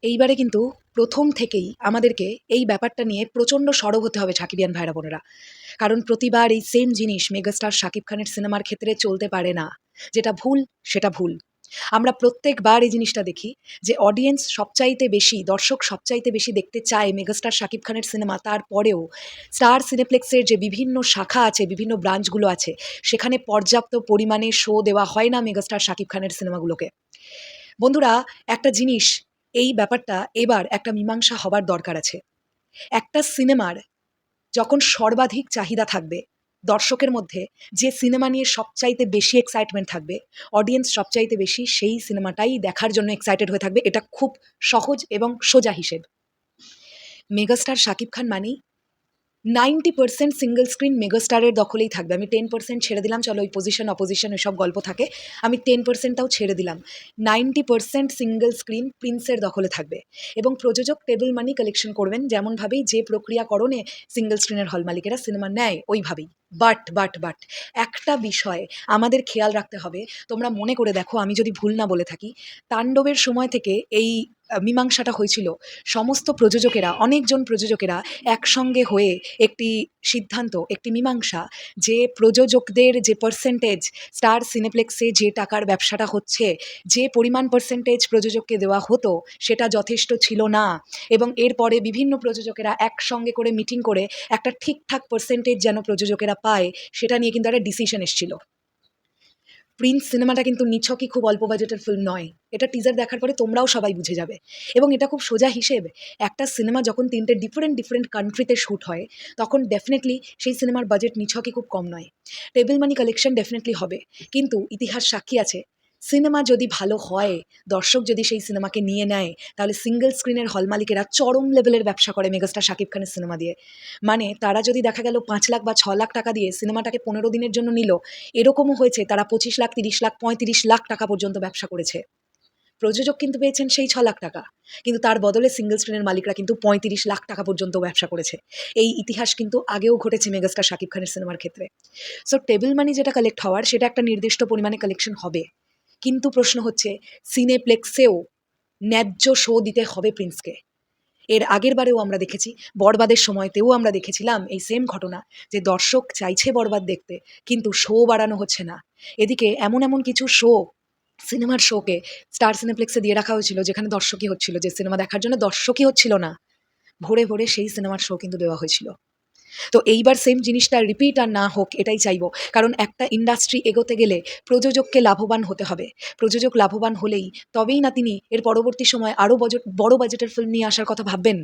এইবারে কিন্তু প্রথম থেকেই আমাদেরকে এই ব্যাপারটা নিয়ে প্রচণ্ড সরব হতে হবে সাকিবিয়ান ভাইরা বোনেরা। কারণ প্রতিবার এই সেম জিনিস মেগাস্টার শাকিব খানের সিনেমার ক্ষেত্রে চলতে পারে না। যেটা ভুল সেটা ভুল। আমরা প্রত্যেকবার এই জিনিসটা দেখি যে অডিয়েন্স সবচাইতে বেশি, দর্শক সবচাইতে বেশি দেখতে চায় মেগাস্টার শাকিব খানের সিনেমা। তারপরেও স্টার সিনেপ্লেক্সের যে বিভিন্ন শাখা আছে, বিভিন্ন ব্রাঞ্চগুলো আছে, সেখানে পর্যাপ্ত পরিমাণে শো দেওয়া হয় না মেগাস্টার শাকিব খানের সিনেমাগুলোকে। বন্ধুরা, একটা জিনিস, এই ব্যাপারটা এবার একটা মীমাংসা হবার দরকার আছে। একটা সিনেমার যখন সর্বাধিক চাহিদা থাকবে দর্শকের মধ্যে, যে সিনেমা নিয়ে সবচাইতে বেশি এক্সাইটমেন্ট থাকবে, অডিয়েন্স সবচাইতে বেশি সেই সিনেমাটাই দেখার জন্য এক্সাইটেড হয়ে থাকবে। এটা খুব সহজ এবং সোজা হিসেব। মেগাস্টার শাকিব খান মানেই 90% সিঙ্গল স্ক্রিন মেগাস্টারের দখলেই থাকবে। আমি 10% ছেড়ে দিলাম, চলো ওই পজিশন অপোজিশন ওইসব গল্প থাকে, আমি 10%টাও ছেড়ে দিলাম। 90% সিঙ্গল স্ক্রিন প্রিন্সের দখলে থাকবে এবং প্রযোজক টেবিল মানি কালেকশন করবেন, যেমনভাবেই যে প্রক্রিয়াকরণে সিঙ্গল স্ক্রিনের হল মালিকেরা সিনেমা নেয় ওইভাবেই। বাট একটা বিষয় আমাদের খেয়াল রাখতে হবে। তোমরা মনে করে দেখো, আমি যদি ভুল না বলে থাকি, তাণ্ডবের সময় থেকে এই মীমাংসাটা হয়েছিল। সমস্ত প্রযোজকেরা, অনেকজন প্রযোজকেরা একসঙ্গে হয়ে একটি সিদ্ধান্ত, একটি মীমাংসা, যে প্রযোজকদের যে পার্সেন্টেজ স্টার সিনেপ্লেক্সে যে টাকার ব্যবসাটা হচ্ছে, যে পরিমাণ পার্সেন্টেজ প্রযোজককে দেওয়া হতো সেটা যথেষ্ট ছিল না এবং এরপরে বিভিন্ন প্রযোজকেরা একসঙ্গে করে মিটিং করে একটা ঠিকঠাক পার্সেন্টেজ যেন প্রযোজকেরা পায়, সেটা নিয়ে কিন্তু একটা ডিসিশন এসেছিল। প্রিন্স সিনেমাটা কিন্তু নিছকই খুব অল্প বাজেটের ফিল্ম নয়। এটা টিজার দেখার পরে তোমরাও সবাই বুঝে যাবে এবং এটা খুব সোজা হিসেব। একটা সিনেমা যখন 3টে ডিফারেন্ট কান্ট্রিতে শ্যুট হয়, তখন ডেফিনেটলি সেই সিনেমার বাজেট নিছকই খুব কম নয়। টেবিল মানি কালেকশন ডেফিনেটলি হবে, কিন্তু ইতিহাস সাক্ষী আছে, সিনেমা যদি ভালো হয়, দর্শক যদি সেই সিনেমাকে নিয়ে নেয়, তাহলে সিঙ্গল স্ক্রিনের হল মালিকেরা চরম লেভেলের ব্যবসা করে মেগাস্টার শাকিব খানের সিনেমা দিয়ে। মানে তারা যদি দেখা গেল 5 লাখ বা 6 লাখ টাকা দিয়ে সিনেমাটাকে 15 দিনের জন্য নিল, এরকমও হয়েছে তারা 25 লাখ, 30 লাখ, 35 লাখ টাকা পর্যন্ত ব্যবসা করেছে। প্রযোজক কিন্তু পেয়েছেন সেই 6 লাখ টাকা, কিন্তু তার বদলে সিঙ্গল স্ক্রিনের মালিকরা কিন্তু 35 লাখ টাকা পর্যন্ত ব্যবসা করেছে। এই ইতিহাস কিন্তু আগেও ঘটেছে মেগাস্টার শাকিব খানের সিনেমার ক্ষেত্রে। সো টেবিল মানি যেটা কালেক্ট হওয়ার, সেটা একটা নির্দিষ্ট পরিমাণে কালেকশন হবে, কিন্তু প্রশ্ন হচ্ছে সিনেপ্লেক্সেও ন্যায্য শো দিতে হবে প্রিন্সকে। এর আগের বারেও আমরা দেখেছি, বরবাদের সময়তেও আমরা দেখেছিলাম এই সেম ঘটনা, যে দর্শক চাইছে বরবাদ দেখতে, কিন্তু শো বাড়ানো হচ্ছে না। এদিকে এমন এমন কিছু শো, সিনেমার শোকে স্টার সিনেপ্লেক্সে দিয়ে রাখা হয়েছিল যেখানে দর্শকই হচ্ছিল, যে সিনেমা দেখার জন্য দর্শকই হচ্ছিল না, ভোরে ভোরে সেই সিনেমার শো কিন্তু দেওয়া হয়েছিল। তো এইবার সেম জিনিসটা রিপিট আর না হোক, এটাই চাইবো। কারণ একটা ইন্ডাস্ট্রি এগোতে গেলে প্রযোজককে লাভবান হতে হবে। প্রযোজক লাভবান হলেই তবেই না তিনি এর পরবর্তী সময় আরও বড় বাজেটের ফিল্ম নিয়ে আসার কথা ভাববেন।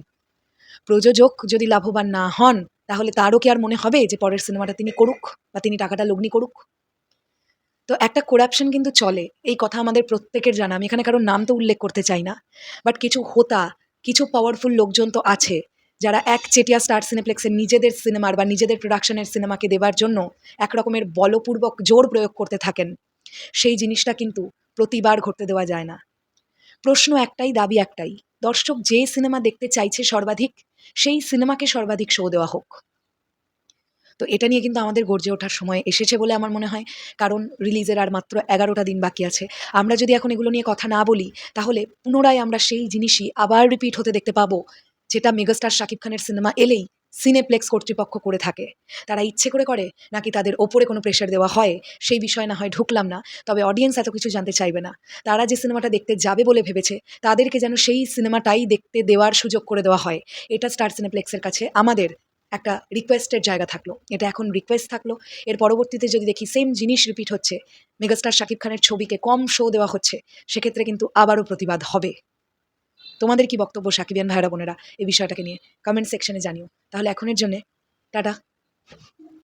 প্রযোজক যদি লাভবান না হন, তাহলে তারও কি আর মনে হবে যে পরের সিনেমাটা তিনি করুক বা তিনি টাকাটা লগ্নি করুক? তো একটা করাপশন কিন্তু চলে, এই কথা আমাদের প্রত্যেকের জানা। আমি এখানে কারোর নাম তো উল্লেখ করতে চাই না, বাট কিছু হোতা, কিছু পাওয়ারফুল লোকজন তো আছে যারা একচেটিয়া স্টার সিনেপ্লেক্সের নিজেদের সিনেমার বা নিজেদের প্রোডাকশনের সিনেমাকে দেবার জন্য এক রকমের বলপূর্বক জোর প্রয়োগ করতে থাকেন। সেই জিনিসটা কিন্তু প্রতিবার ঘটতে দেওয়া যায় না। প্রশ্ন একটাই, দাবি একটাই, দর্শক যে সিনেমা দেখতে চাইছে সর্বাধিক, সেই সিনেমাকে সর্বাধিক শো দেওয়া হোক। তো এটা নিয়ে কিন্তু আমাদের গর্জে ওঠার সময় এসেছে বলে আমার মনে হয়। কারণ রিলিজের আর মাত্র 11টা দিন বাকি আছে। আমরা যদি এখন এগুলো নিয়ে কথা না বলি, তাহলে পুনরায় আমরা সেই জিনিসই আবার রিপিট হতে দেখতে পাবো, যেটা মেগাস্টার শাকিব খানের সিনেমা এলেই সিনেপ্লেক্স কর্তৃপক্ষ করে থাকে। তারা ইচ্ছে করে করে, নাকি তাদের ওপরে কোনো প্রেশার দেওয়া হয়, সেই বিষয়ে না হয় ঢুকলাম না। তবে অডিয়েন্স এত কিছু জানতে চাইবে না। তারা যে সিনেমাটা দেখতে যাবে বলে ভেবেছে, তাদেরকে যেন সেই সিনেমাটাই দেখতে দেওয়ার সুযোগ করে দেওয়া হয়। এটা স্টার সিনেপ্লেক্সের কাছে আমাদের একটা রিকোয়েস্টের জায়গা থাকলো। এটা এখন রিকোয়েস্ট থাকলো। এর পরবর্তীতে যদি দেখি সেম জিনিস রিপিট হচ্ছে, মেগাস্টার শাকিব খানের ছবিকে কম শো দেওয়া হচ্ছে, সেক্ষেত্রে কিন্তু আবারও প্রতিবাদ হবে। তোমাদের কি বক্তব্য সাকিবিয়ান ভাইরা বোনেরা এই বিষয়টাকে নিয়ে? কমেন্ট সেকশনে জানিও। তাহলে এখনের জন্যে টাটা।